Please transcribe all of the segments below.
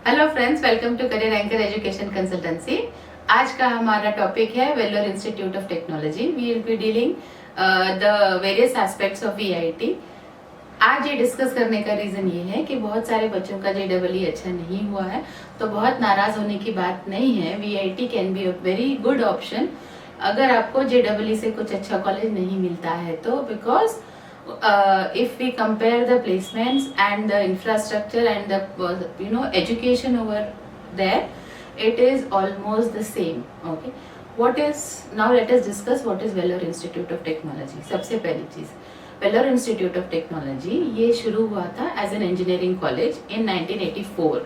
Hello friends, welcome to career anchor education consultancy. आज का हमारा टॉपिक है Vellore Institute of Technology. We will be dealing the various aspects of VIT. आज ये discuss करने का रीजन ये है कि बहुत सारे बच्चों का जेडब्ल्यू अच्छा नहीं हुआ है, तो बहुत नाराज होने की बात नहीं है। VIT can be a very good option अगर आपको जेडब्ल्यू से कुछ अच्छा कॉलेज नहीं मिलता है तो, because if we compare the placements and the infrastructure and the education over there, it is almost the same. Okay, what is, now let us discuss what is Vellore Institute of Technology. सबसे पहली चीज, Vellore Institute of Technology ये शुरू हुआ था as an engineering college in 1984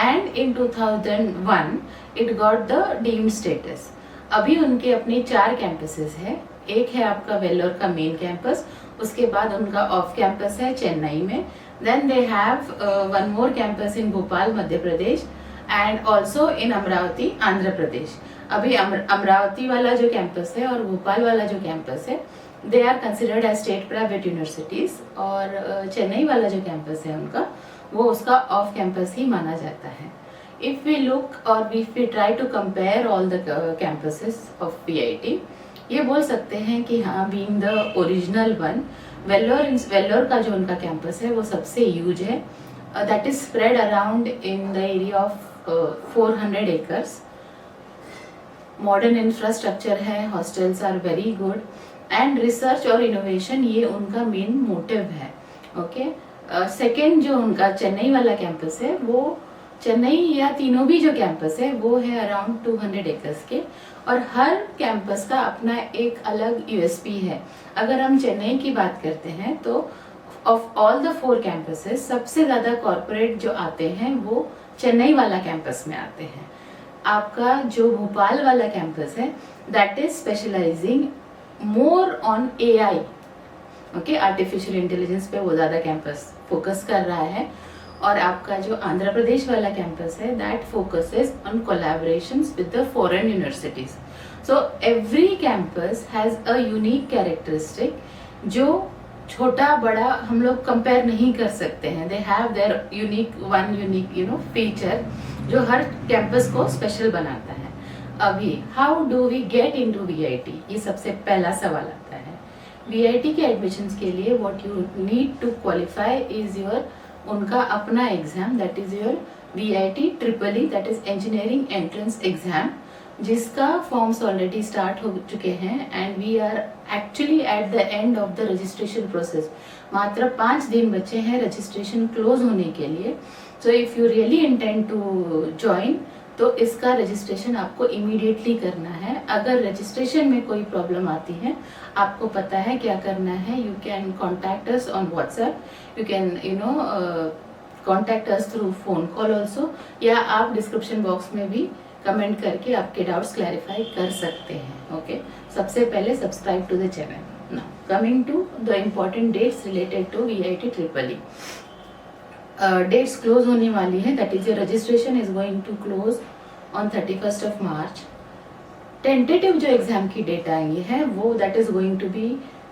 and in 2001 it got the deemed status. अभी उनके अपने 4 कैंपसेस है। एक है आपका वेल्लोर का मेन कैंपस, उसके बाद उनका ऑफ कैंपस है चेन्नई में, then they have one more campus in Bhopal Madhya Pradesh and also in Amaravati Andhra Pradesh. अभी अमरावती वाला जो कैंपस है और भोपाल वाला जो कैंपस है, they are considered as state private universities, और चेन्नई वाला जो कैंपस है उनका, वो उसका ऑफ कैंपस ही माना जाता है। If we look or if we try to compare all the campuses of VIT, ये बोल सकते हैं कि हाँ, being the original one, Vellore का जो उनका कैंपस है वो सबसे ह्यूज है। That is spread around in the area of 400 acres. Modern infrastructure है, hostels are very good and research और इनोवेशन ये उनका मेन मोटिव है। ओके, सेकेंड जो उनका चेन्नई वाला कैंपस है, वो चेन्नई या तीनों भी जो कैंपस है वो है अराउंड 200 एकर्स के, और हर कैंपस का अपना एक अलग यूएसपी है। अगर हम चेन्नई की बात करते हैं तो ऑफ ऑल द 4 कैंपसेस सबसे ज्यादा कॉर्पोरेट जो आते हैं वो चेन्नई वाला कैंपस में आते हैं। आपका जो भोपाल वाला कैंपस है, that is specialising more on AI. Okay, artificial intelligence पे वो ज्यादा कैंपस फोकस कर रहा है। और आपका जो आंध्र प्रदेश वाला कैंपस है, that focuses on collaborations with the foreign universities. So every campus has a unique characteristic जो छोटा बड़ा हम लोग कंपेयर नहीं कर सकते हैं। They have their unique feature जो हर कैंपस को स्पेशल बनाता है। अभी how do we get into VIT, ये सबसे पहला सवाल आता है। वीआईटी के एडमिशंस के लिए what you need to qualify is your उनका अपना exam, that is your VIT triple E, that is engineering entrance exam, जिसका फॉर्म्स ऑलरेडी स्टार्ट हो चुके हैं and we are actually at the end of the registration process. मात्र 5 दिन बचे हैं रजिस्ट्रेशन क्लोज होने के लिए। So if you really intend to join तो इसका रजिस्ट्रेशन आपको इमीडिएटली करना है। अगर रजिस्ट्रेशन में कोई प्रॉब्लम आती है, आपको पता है क्या करना है। You can contact us on WhatsApp, you can contact us through phone call also, या आप डिस्क्रिप्शन बॉक्स में भी कमेंट करके आपके डाउट्स क्लैरिफाई कर सकते हैं। ओके, सबसे पहले subscribe to the channel. Now coming to the important dates related to VIT triple E. Dates close होने वाली है, that is your registration is going to close on 31st of March। Tentative जो exam की date आएंगी है वो that is going to be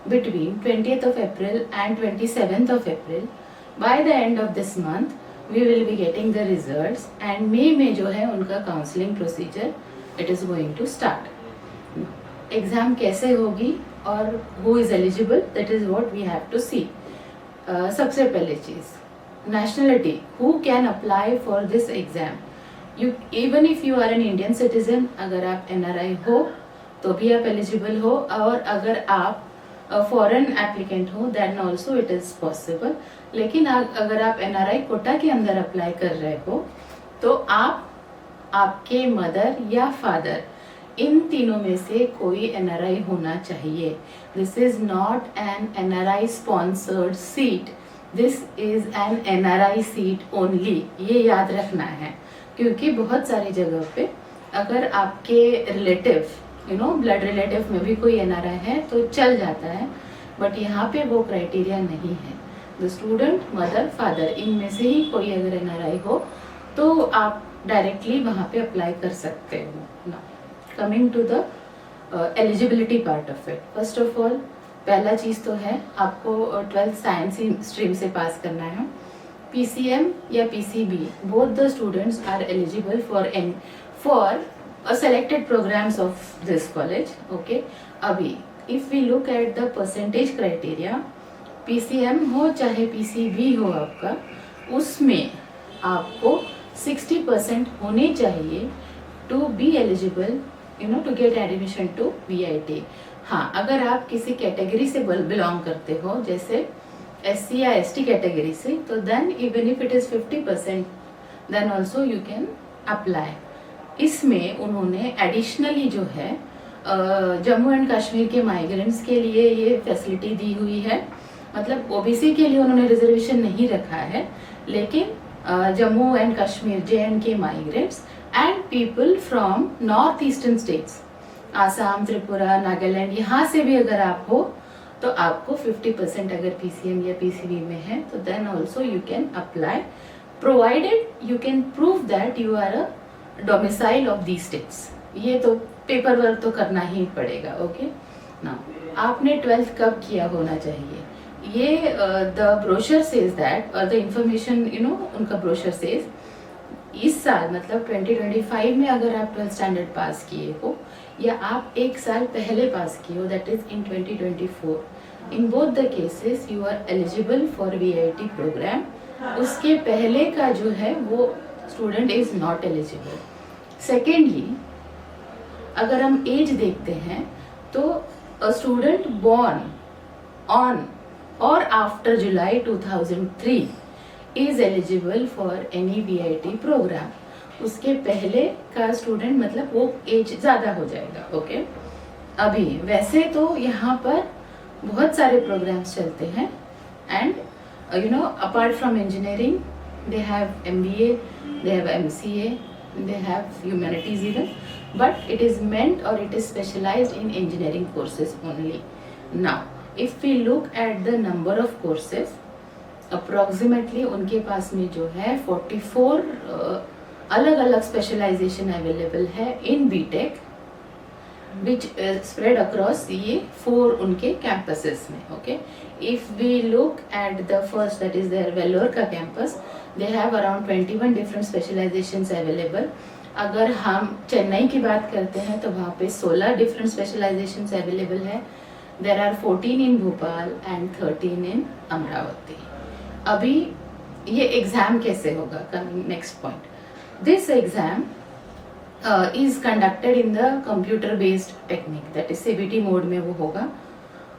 between 20th of April and 27th of April। By the end of this month we will be getting the results and मे में जो है उनका counselling procedure it is going to start. Exam कैसे होगी और who is eligible, that is what we have to see. सबसे पहले चीज, nationality, who can apply for this exam? You, even if you are an Indian citizen, अगर आप NRI हो तो भी आप एलिजिबल हो, और अगर आप फॉरेन एप्लीकेंट हो then also it is possible. लेकिन अगर आप NRI कोटा के अंदर अप्लाई कर रहे हो तो आप, आपके मदर या फादर, इन तीनों में से कोई NRI होना चाहिए। This is not an NRI sponsored seat, this is an NRI seat only. ये याद रखना है, क्योंकि बहुत सारी जगह पे अगर आपके रिलेटिव ब्लड रिलेटिव में भी कोई NRI है तो चल जाता है, बट यहाँ पे वो क्राइटेरिया नहीं है। द स्टूडेंट, मदर, फादर, इनमें से ही कोई अगर NRI हो तो आप डायरेक्टली वहाँ पे अप्लाई कर सकते हो। Coming to the eligibility part of it, first of all पहला चीज तो है आपको 12th साइंस स्ट्रीम से पास करना है। PCM या PCB, both the students are eligible for a selected programs of this college. Okay, अभी if we look at the percentage criteria, PCM हो चाहे PCB हो आपका, उसमें आपको 60% होने चाहिए to be eligible, to get admission to VIT. हाँ, अगर आप किसी कैटेगरी से बिलोंग करते हो, जैसे SC या ST कैटेगरी से, तो then even if it is 50%, then also you can apply. इसमें उन्होंने एडिशनली जो है जम्मू एंड कश्मीर के माइग्रेंट्स के लिए ये फैसिलिटी दी हुई है. मतलब ओबीसी के लिए उन्होंने रिजर्वेशन नहीं रखा है, लेकिन Jammu and Kashmir JNK migrants and people from north eastern states, Assam, Tripura, Nagaland, यहाँ से भी अगर आप हो तो आपको 50% अगर PCM या PCB में है तो then also you can apply, provided you can prove that you are a domicile of the states. ये तो पेपर वर्क तो करना ही पड़ेगा. ओके ना, आपने 12th कब किया होना चाहिए, ये द ब्रोशर सेज दैट, और द इंफॉर्मेशन उनका ब्रोशर सेज इस साल मतलब 2025 में अगर आप 12th स्टैंडर्ड पास किए हो या आप एक साल पहले पास किए हो, that is in 2024, in both the cases you are eligible for VIT programme. उसके पहले का जो है वो student is not eligible. Secondly, अगर हम एज देखते हैं तो अ स्टूडेंट बोर्न ऑन और after July 2003 is eligible for any VIT programme. उसके पहले का स्टूडेंट मतलब वो एज ज्यादा हो जाएगा. ओके, अभी वैसे तो यहाँ पर बहुत सारे प्रोग्राम्स चलते हैं and apart from engineering they have MBA, they have MCA, they have humanities even, but it is meant or it is specialized in engineering courses only. Now if we look at the number of courses, approximately उनके पास में जो है 44 अलग अलग specialisation available है इन BTech, which spread across ये 4 उनके campuses में. Okay, if we look at the first, that is their Vellore का campus, they have around 21 different specializations available. अगर हम चेन्नई की बात करते हैं तो वहाँ पे 16 different specializations available है. There are 14 in Bhopal and 13 in Amravati. अभी ये एग्जाम कैसे होगा, coming next point. This exam is conducted in the computer based technique, that is CBT mode में वो होगा,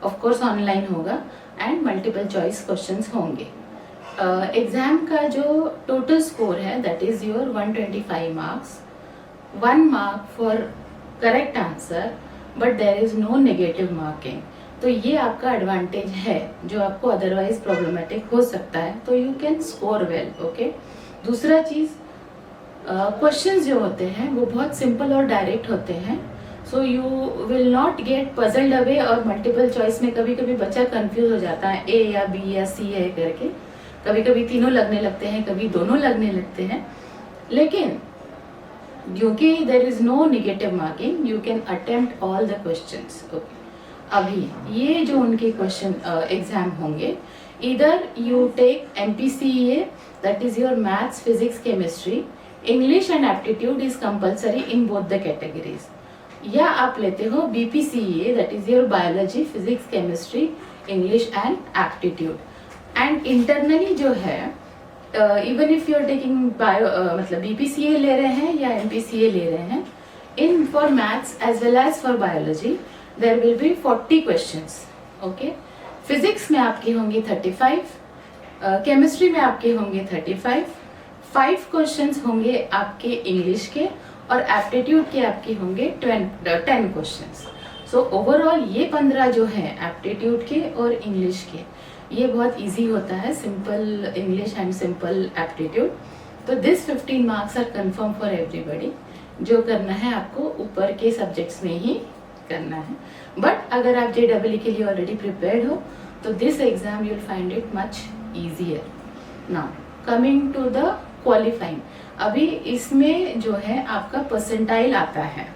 of course online होगा and multiple choice questions होंगे. एग्जाम का जो टोटल स्कोर है that is your 125 marks, 1 mark for correct answer, but there is no negative marking. तो ये आपका एडवांटेज है जो आपको अदरवाइज प्रॉब्लमेटिक हो सकता है, तो you can score well. Okay, दूसरा चीज, क्वेश्चंस जो होते हैं वो बहुत सिंपल और डायरेक्ट होते हैं, so you will not gate puzzled away. और मल्टीपल चॉइस में कभी कभी बच्चा कंफ्यूज हो जाता है, A या B या C है करके, कभी कभी तीनों लगने लगते हैं, कभी दोनों लगने लगते हैं. लेकिन क्योंकि there is no negative marking, you can attempt all the questions. Okay, अभी ये जो उनके क्वेश्चन एग्जाम होंगे, इधर you take MPCEA, that is your maths, physics, chemistry, English and aptitude is compulsory in both the categories, या आप लेते हो BPCEA, that is your biology, physics, chemistry, English and aptitude. And internally जो है, even if you are taking bio, मतलब BPCA ले रहे हैं या MPCA ले रहे हैं, in for maths as well as for biology there will be 40 questions. Okay, physics में आपके होंगे 35, केमिस्ट्री में आपके होंगे 35, 5 क्वेश्चंस होंगे आपके इंग्लिश के, और एप्टीट्यूड के आपके होंगे 10 क्वेश्चंस. सो ओवरऑल ये 15 जो है एप्टीट्यूड के और इंग्लिश के, ये बहुत इजी होता है, simple English and simple aptitude. तो this 15 marks are confirm for everybody. जो करना है आपको ऊपर के सब्जेक्ट्स में ही करना है, बट अगर आप JEE के लिए ऑलरेडी प्रिपेयर्ड हो तो this exam you will find it much easier. Now coming to the qualifying, अभी इसमें जो है आपका परसेंटाइल आता है,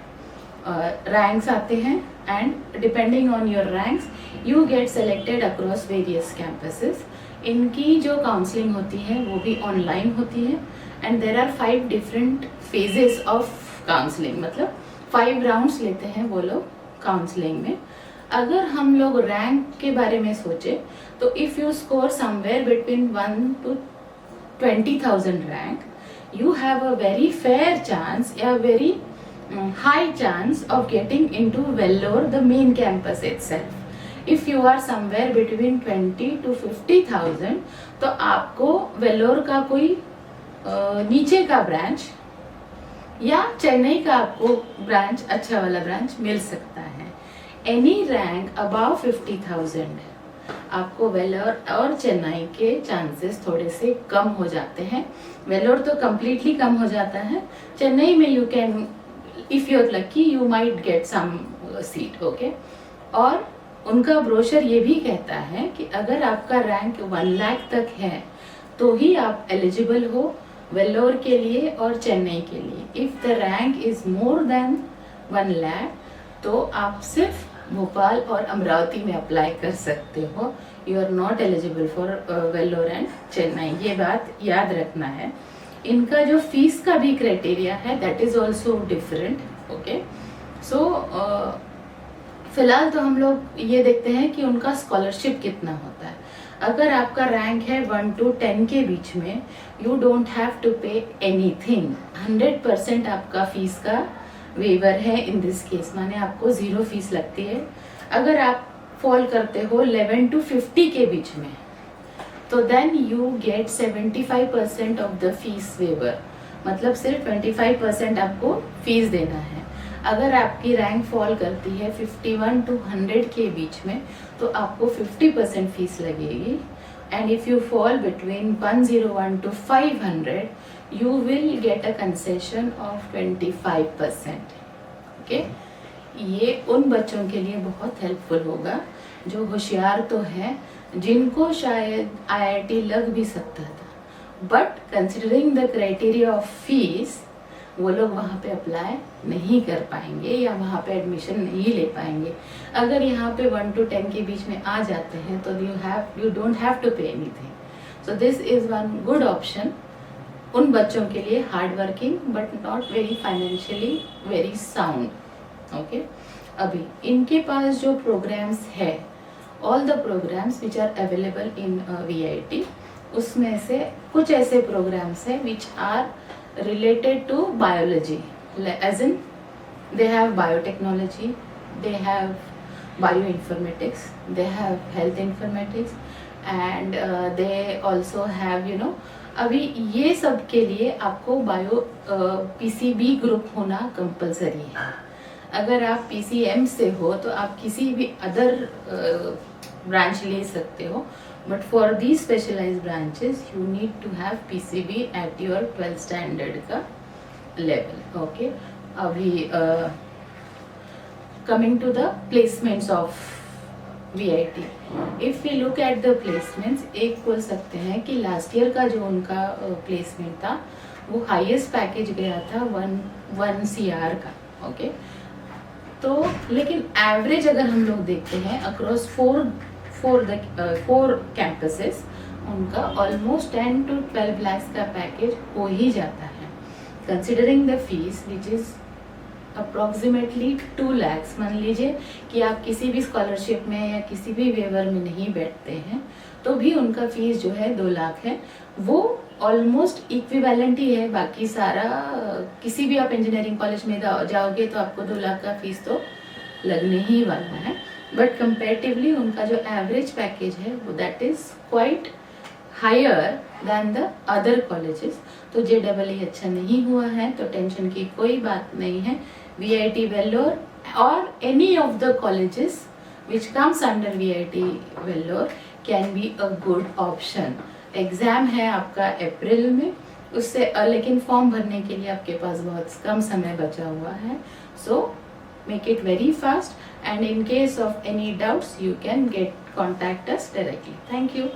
रैंक्स आते हैं, and depending on your ranks you get selected across various campuses. इनकी जो काउंसलिंग होती है वो भी ऑनलाइन होती है and there are 5 different phases of counselling, मतलब 5 राउंड्स लेते हैं वो लोग काउंसलिंग में। अगर हम लोग रैंक के बारे में सोचे तो if you score somewhere between 1 to 20,000 rank, you have a very fair chance, a very high chance of getting into Vellore, the main campus itself. If you are somewhere between 20 to 50,000, तो आपको वेल्लोर का कोई नीचे का branch या चेन्नई का आपको branch, अच्छा वाला ब्रांच मिल सकता है। एनी रैंक अबाव 50,000 आपको वेल्लोर और चेन्नई के चांसेस थोड़े से कम हो जाते हैं। वेल्लोर तो कम्प्लीटली कम हो जाता है, चेन्नई में you can, if you are lucky you might get some seat, okay. और उनका ब्रोशर ये भी कहता है कि अगर आपका रैंक 1 लाख तक है तो ही आप एलिजिबल हो वेल्लोर के लिए और चेन्नई के लिए। If the rank is more than 1 lakh तो आप सिर्फ भोपाल और अमरावती में अप्लाई कर सकते हो। You are not eligible for Vellore and Chennai, ये बात याद रखना है। इनका जो फीस का भी क्राइटेरिया है that is also different, okay. So फिलहाल तो हम लोग ये देखते हैं कि उनका स्कॉलरशिप कितना होता है। अगर आपका रैंक है 1 to 10 के बीच में, you don't have to pay anything, 100% आपका फीस का वेवर है इन दिस केस, माने आपको 0 फीस लगती है। अगर आप फॉल करते हो 11 to 50 के बीच में तो then you get 75% of the fees waiver, मतलब सिर्फ 25% आपको फीस देना है। अगर आपकी रैंक फॉल करती है 51 to 100 के बीच में तो आपको 50% फीस लगेगी। And if you fall between 101 to 500 you will get a concession of 25%, okay. ये उन बच्चों के लिए बहुत हेल्पफुल होगा जो होशियार तो है, जिनको शायद IIT लग भी सकता था, but considering the criteria of fees वो लोग वहाँ पे अप्लाई नहीं कर पाएंगे या वहाँ पे एडमिशन नहीं ले पाएंगे। अगर यहाँ पे 1 to 10 के बीच में आ जाते हैं तो you don't have to pay anything. So this is one good option उन बच्चों के लिए, hard working but not very financially very sound, okay. अभी इनके पास जो प्रोग्राम्स है, all the programmes which are available in VIT, उसमें से कुछ ऐसे प्रोग्राम्स हैं which are related to biology, as in they have biotechnology, they have bioinformatics, they have health informatics and they also have अभी ये सब के लिए आपको बायो PCB ग्रुप होना कंपलसरी है। अगर आप PCM से हो तो आप किसी भी अदर ब्रांच ले सकते हो, but for these specialized branches you need to have PCB at your 12th standard का level, okay। अभी coming to the placements of VIT, if we look at the placements, एक बोल सकते हैं कि लास्ट ईयर का जो उनका प्लेसमेंट था वो हाईएस्ट पैकेज गया था 1 CR का, ओके। तो लेकिन एवरेज अगर हम लोग देखते हैं अक्रॉस 4 कैंपसेस, उनका ऑलमोस्ट 10 to 12 lakhs का पैकेज हो ही जाता है। Considering the fees which is approximately 2 lakhs, मान लीजिए कि आप किसी भी स्कॉलरशिप में या किसी भी वेवर में नहीं बैठते हैं तो भी उनका फीस जो है 2 लाख है, वो ऑलमोस्ट इक्विवेलेंट ही है। बाकी सारा किसी भी आप इंजीनियरिंग कॉलेज में जाओगे तो आपको 2 लाख का फीस तो लगने ही वाला है, बट कंपेरेटिवली उनका जो एवरेज पैकेज है वो that is quite higher than the other colleges. तो JEE अच्छा नहीं हुआ है तो टेंशन की कोई बात नहीं है। VIT वेल्लोर और any of the colleges which comes under VIT Vellore can be a good option. Exam है आपका अप्रैल में, उससे लेकिन फॉर्म भरने के लिए आपके पास बहुत कम समय बचा हुआ है। सो make it very fast and in case of any doubts you can contact us directly. Thank you.